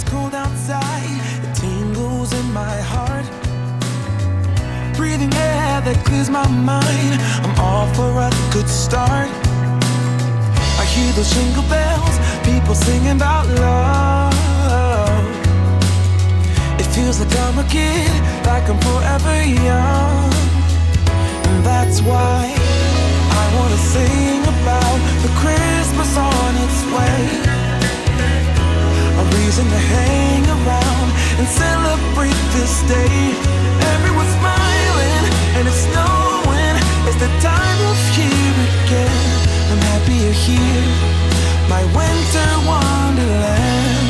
it's cold outside, it tingles in my heart. Breathing air that clears my mind, I'm all for a good start. I hear those jingle bells, people singing about love. It feels like I'm a kid, like I'm forever young. And that's why I wanna sing about the Christmas on its way. A reason to hang around and celebrate this day. Everyone's smiling and it's snowing, it's the time of year again. I'm happy you're here, my winter wonderland.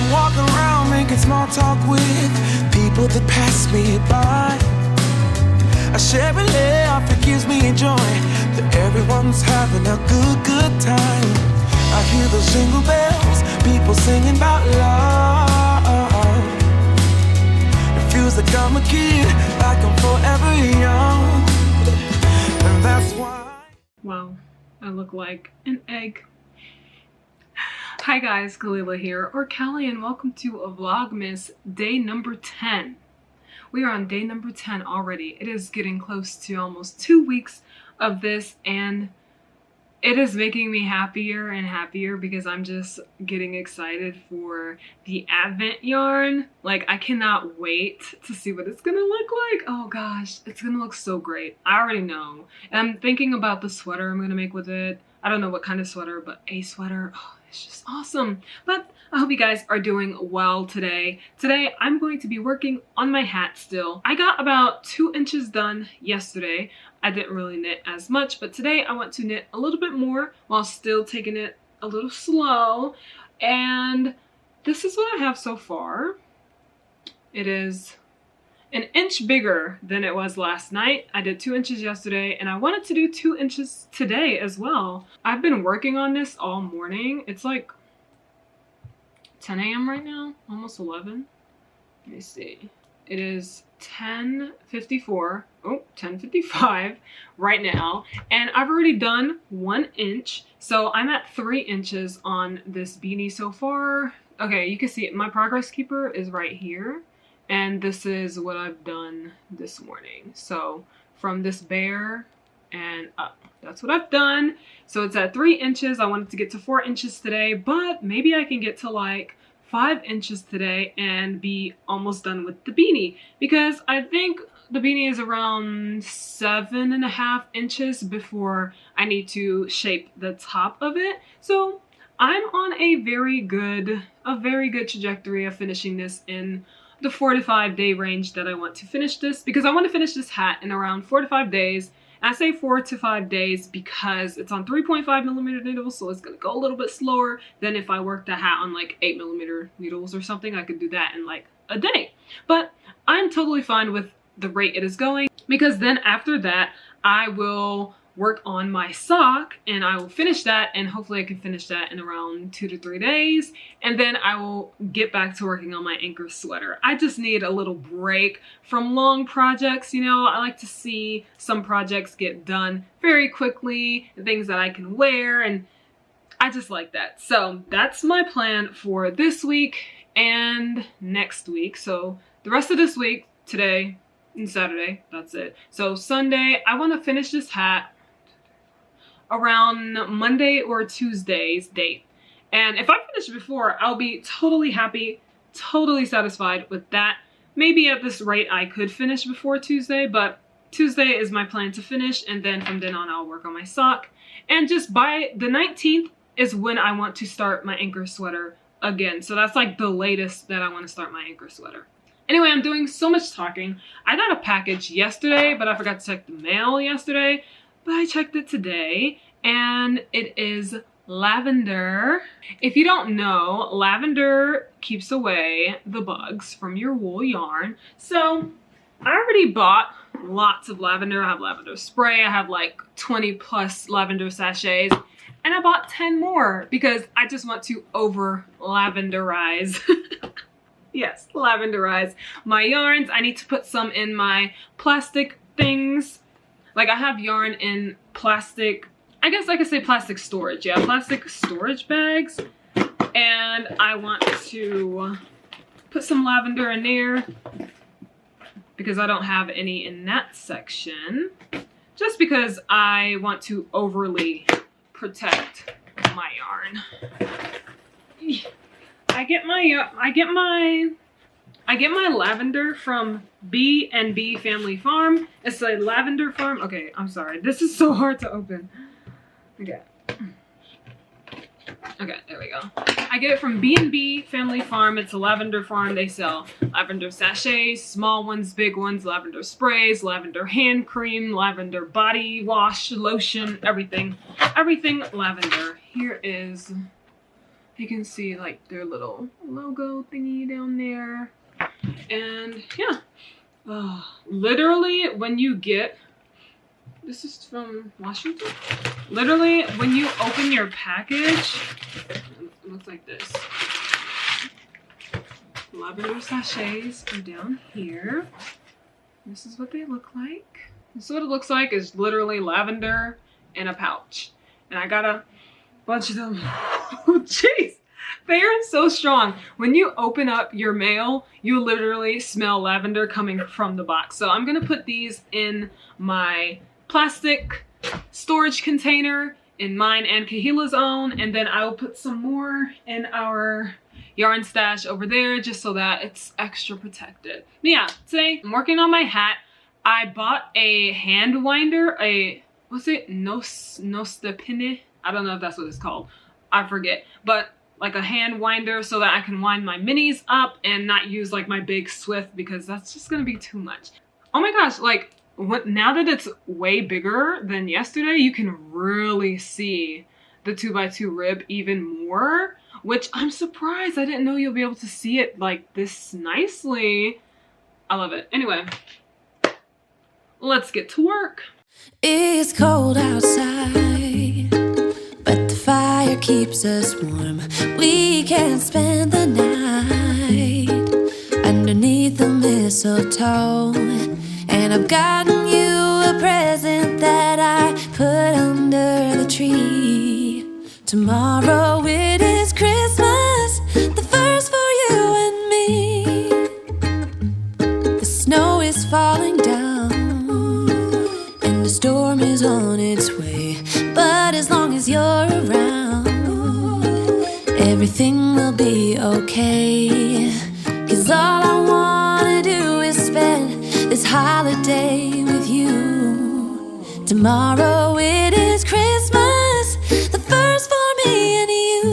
I'm walking around making small talk with people that pass me by. I share a laugh, it gives me joy that everyone's having a good time. I hear those jingle bells, people singing about love. It feels like I'm a kid, like I'm forever young. And that's why. Wow, I look like an egg. Hi guys, Kalila here, or Callie, and welcome to a Vlogmas day number 10. We are on day number 10 already. It is getting close to almost 2 weeks of this, and it is making me happier and happier because I'm just getting excited for the Advent yarn. Like, I cannot wait to see what it's gonna look like. Oh gosh, it's gonna look so great. I already know. And I'm thinking about the sweater I'm gonna make with it. I don't know what kind of sweater, but a sweater. Oh, it's just awesome. But I hope you guys are doing well today. Today, I'm going to be working on my hat still. I got about 2 inches done yesterday. I didn't really knit as much, but today I want to knit a little bit more while still taking it a little slow. And this is what I have so far. It is an inch bigger than it was last night. I did 2 inches yesterday, and I wanted to do 2 inches today as well. I've been working on this all morning. It's like 10 a.m. right now, almost 11. Let me see. It is 10:54, 10:55 right now, and I've already done 1 inch, so I'm at 3 inches on this beanie so far. Okay, you can see it. My progress keeper is right here, and this is what I've done this morning. So from this bear and up, that's what I've done. So it's at 3 inches. I wanted to get to 4 inches today, but maybe I can get to like 5 inches today and be almost done with the beanie, because I think the beanie is around 7.5 inches before I need to shape the top of it. So I'm on a very good trajectory of finishing this in the 4 to 5 day range that I want to finish this, because I want to finish this hat in around 4 to 5 days. I say 4 to 5 days because it's on 3.5mm needles, so it's gonna go a little bit slower than if I worked a hat on like 8mm needles or something. I could do that in like a day. But I'm totally fine with the rate it is going, because then after that I will work on my sock and I will finish that, and hopefully I can finish that in around 2 to 3 days, and then I will get back to working on my anchor sweater. I just need a little break from long projects. You know, I like to see some projects get done very quickly, things that I can wear, and I just like that. So that's my plan for this week and next week. So the rest of this week, today and Saturday, that's it. So Sunday, I want to finish this hat around Monday or Tuesday's date. And if I finish before, I'll be totally happy, totally satisfied with that. Maybe at this rate I could finish before Tuesday, but Tuesday is my plan to finish, and then from then on I'll work on my sock. And just by the 19th is when I want to start my anchor sweater again. So that's like the latest that I want to start my anchor sweater. Anyway, I'm doing so much talking. I got a package yesterday, but I forgot to check the mail yesterday. But I checked it today, and it is lavender. If you don't know, lavender keeps away the bugs from your wool yarn. So I already bought lots of lavender. I have lavender spray. I have like 20 plus lavender sachets, and I bought 10 more because I just want to over lavenderize. Yes, lavenderize my yarns. I need to put some in my plastic things. Like, I have yarn in plastic. I guess I could say plastic storage. Yeah, plastic storage bags. And I want to put some lavender in there because I don't have any in that section. Just because I want to overly protect my yarn. I get my lavender from B&B Family Farm. It's a lavender farm. Okay, I'm sorry. This is so hard to open. Okay. Okay, there we go. I get it from B&B Family Farm. It's a lavender farm. They sell lavender sachets, small ones, big ones, lavender sprays, lavender hand cream, lavender body wash, lotion, everything. Everything lavender. Here is, you can see like their little logo thingy down there. And yeah, literally when you get, this is from Washington. Literally, when you open your package, it looks like this. Lavender sachets are down here. This is what they look like. This is what it looks like, is literally lavender in a pouch. And I got a bunch of them. Oh, jeez. They are so strong. When you open up your mail, you literally smell lavender coming from the box. So I'm gonna put these in my plastic storage container, in mine and Kahila's own, and then I will put some more in our yarn stash over there just so that it's extra protected. But yeah, today I'm working on my hat. I bought a hand winder, what's it? Nostepine? I don't know if that's what it's called. I forget. But like a hand winder so that I can wind my minis up and not use like my big Swift because that's just gonna be too much. Oh my gosh, like now that it's way bigger than yesterday, you can really see the 2x2 rib even more, which I'm surprised. I didn't know you'll be able to see it like this nicely. I love it. Anyway, let's get to work. It's cold outside, but the fire keeps us warm. We can spend the night underneath the mistletoe. And I've gotten you a present that I put under the tree. Tomorrow it is Christmas, the first for you and me. The snow is falling down and the storm is on its way. But as long as you're around, everything will be okay. 'Cause all I wanna do is spend this holiday with you. Tomorrow it is Christmas, the first for me and you.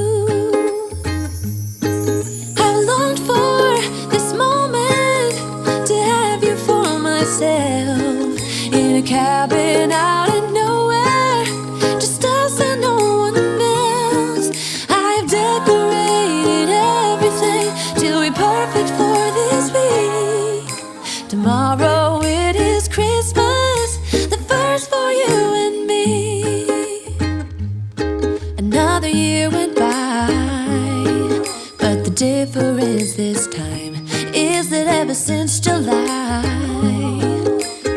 I've longed for this moment to have you for myself, in a cabin out in nowhere, just us and no one else. I've decorated everything till we're perfect for this week. Tomorrow it is Christmas, the first for you and me. Another year went by, but the difference this time is that ever since July,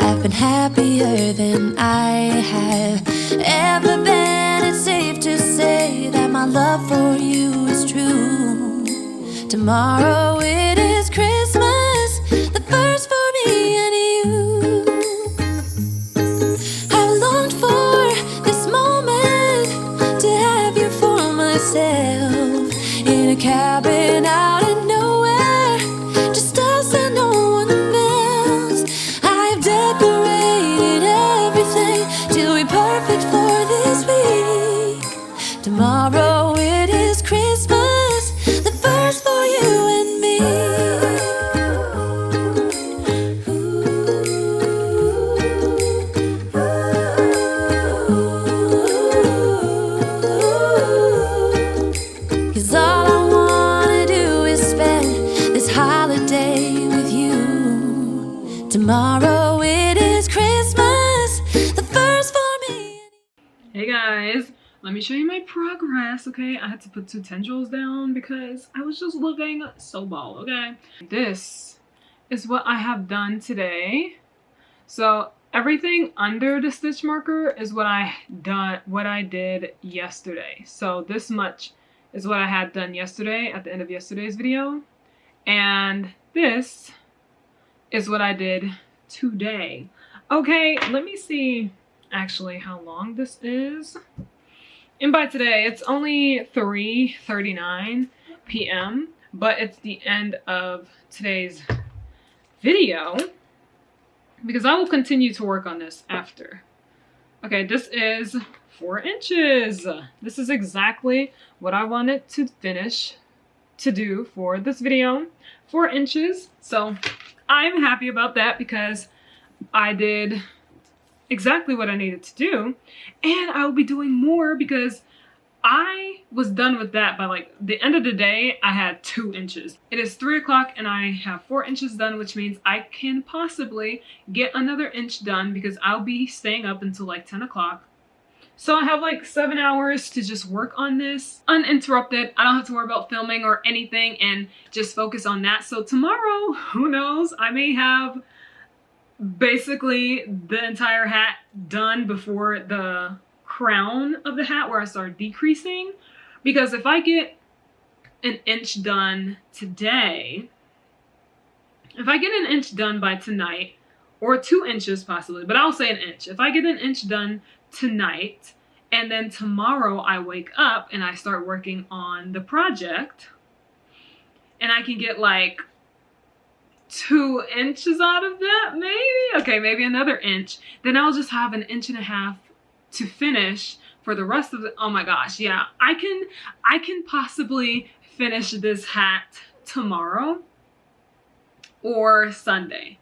I've been happier than I have ever been. It's safe to say that my love for you is true. Tomorrow it is Christmas, the first for me and you. I've longed for this moment to have you for myself, in a cabin out in nowhere, just us and no one else. I've decorated everything till we're perfect for this week. Tomorrow it is Christmas, the first for you and me. 'Cause all I wanna do is spend this holiday with you. Tomorrow it is Christmas, the first for me. Hey guys, let me show you my progress, okay? I had to put 2 tendrils down because I was just looking so bald, okay? This is what I have done today. So everything under the stitch marker is what I did yesterday. So this much is what I had done yesterday at the end of yesterday's video. And this is what I did today. Okay, let me see actually how long this is. And by today, it's only 3:39 p.m., but it's the end of today's video because I will continue to work on this after. Okay, this is 4 inches. This is exactly what I wanted to finish to do for this video. 4 inches. So I'm happy about that because I did exactly what I needed to do, and I will be doing more because I was done with that by like the end of the day. I had 2 inches. It is 3 o'clock and I have 4 inches done, which means I can possibly get another inch done because I'll be staying up until like 10 o'clock. So I have like 7 hours to just work on this uninterrupted. I don't have to worry about filming or anything and just focus on that. So tomorrow, who knows, I may have basically the entire hat done before the crown of the hat where I start decreasing. Because if I get an inch done today, if I get an inch done by tonight, or 2 inches possibly, but I'll say an inch. If I get an inch done tonight and then tomorrow I wake up and I start working on the project and I can get like 2 inches out of that, maybe? Okay, maybe another inch. Then I'll just have an inch and a half to finish for the rest of the, oh my gosh, yeah. I can possibly finish this hat tomorrow or Sunday.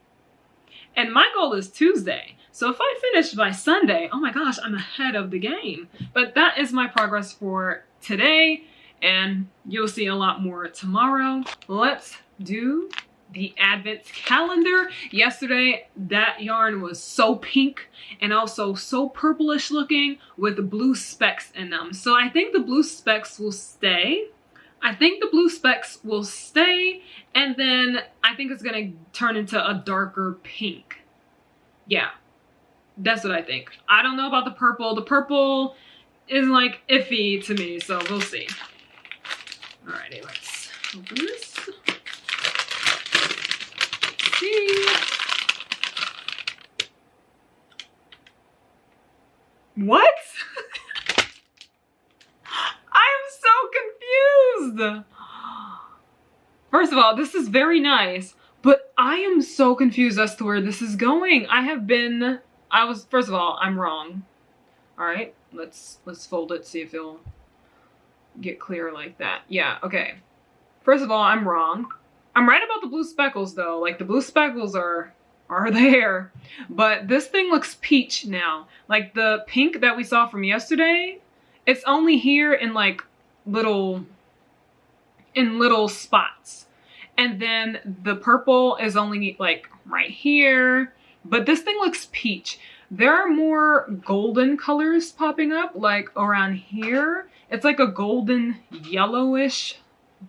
And my goal is Tuesday. So if I finish by Sunday, oh my gosh, I'm ahead of the game. But that is my progress for today, and you'll see a lot more tomorrow. Let's do the advent calendar. Yesterday, that yarn was so pink and also so purplish looking with blue specks in them. So I think the blue specks will stay. And then I think it's gonna turn into a darker pink. Yeah, that's what I think. I don't know about the purple. The purple is like iffy to me, so we'll see. Alrighty, let's open this. See. What? I am so confused. First of all, this is very nice, but I am so confused as to where this is going. First of all, I'm wrong. All right, let's fold it, see if it'll get clear like that. Yeah, okay. First of all, I'm wrong. I'm right about the blue speckles though. Like the blue speckles are there, but this thing looks peach now. Like the pink that we saw from yesterday, it's only here in like little spots. And then the purple is only like right here, but this thing looks peach. There are more golden colors popping up like around here. It's like a golden yellowish,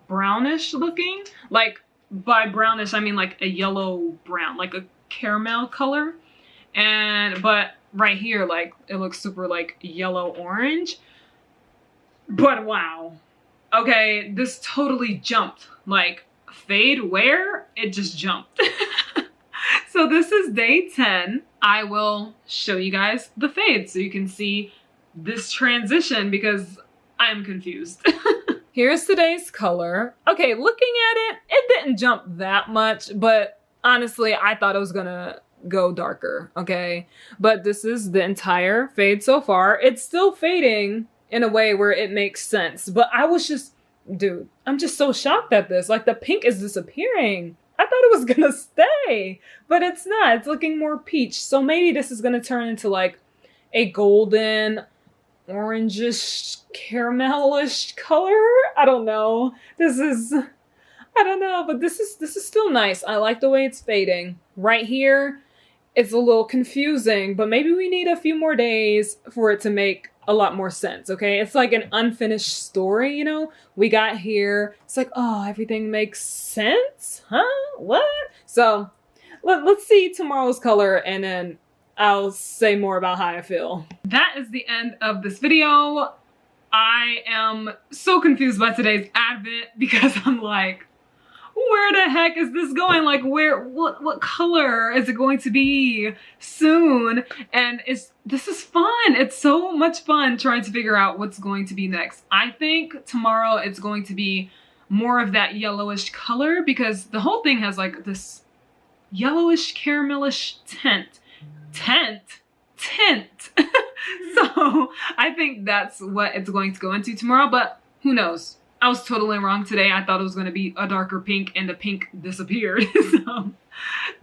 brownish looking. Like by brownish, I mean like a yellow brown, like a caramel color. But right here, like it looks super like yellow orange. But wow. Okay, this totally jumped. Like fade where? It just jumped. So this is day 10. I will show you guys the fade so you can see this transition because I'm confused. Here's today's color. Okay, looking at it, it didn't jump that much, but honestly, I thought it was gonna go darker, okay? But this is the entire fade so far. It's still fading in a way where it makes sense, but I was just, dude, I'm just so shocked at this. Like the pink is disappearing. I thought it was gonna stay, but it's not. It's looking more peach. So maybe this is gonna turn into like a golden, orangish, caramelish color. I don't know. I don't know, but this is still nice. I like the way it's fading. Right here, it's a little confusing, but maybe we need a few more days for it to make a lot more sense, okay? It's like an unfinished story, you know? We got here, it's like, oh, everything makes sense? Huh? What? So let's see tomorrow's color and then I'll say more about how I feel. That is the end of this video. I am so confused by today's advent because I'm like, where the heck is this going? Like, what color is it going to be soon? And this is fun. It's so much fun trying to figure out what's going to be next. I think tomorrow it's going to be more of that yellowish color because the whole thing has like this yellowish caramelish tint. So I think that's what it's going to go into tomorrow, but who knows? I was totally wrong today. I thought it was going to be a darker pink and the pink disappeared. So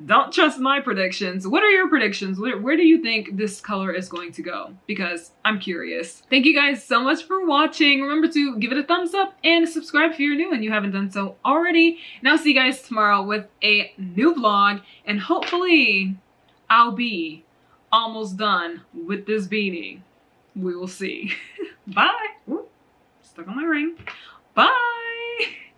don't trust my predictions. What are your predictions? Where do you think this color is going to go? Because I'm curious. Thank you guys so much for watching. Remember to give it a thumbs up and subscribe if you're new and you haven't done so already. And I'll see you guys tomorrow with a new vlog. And hopefully I'll be almost done with this beanie. We will see. Bye. Ooh, stuck on my ring. Bye.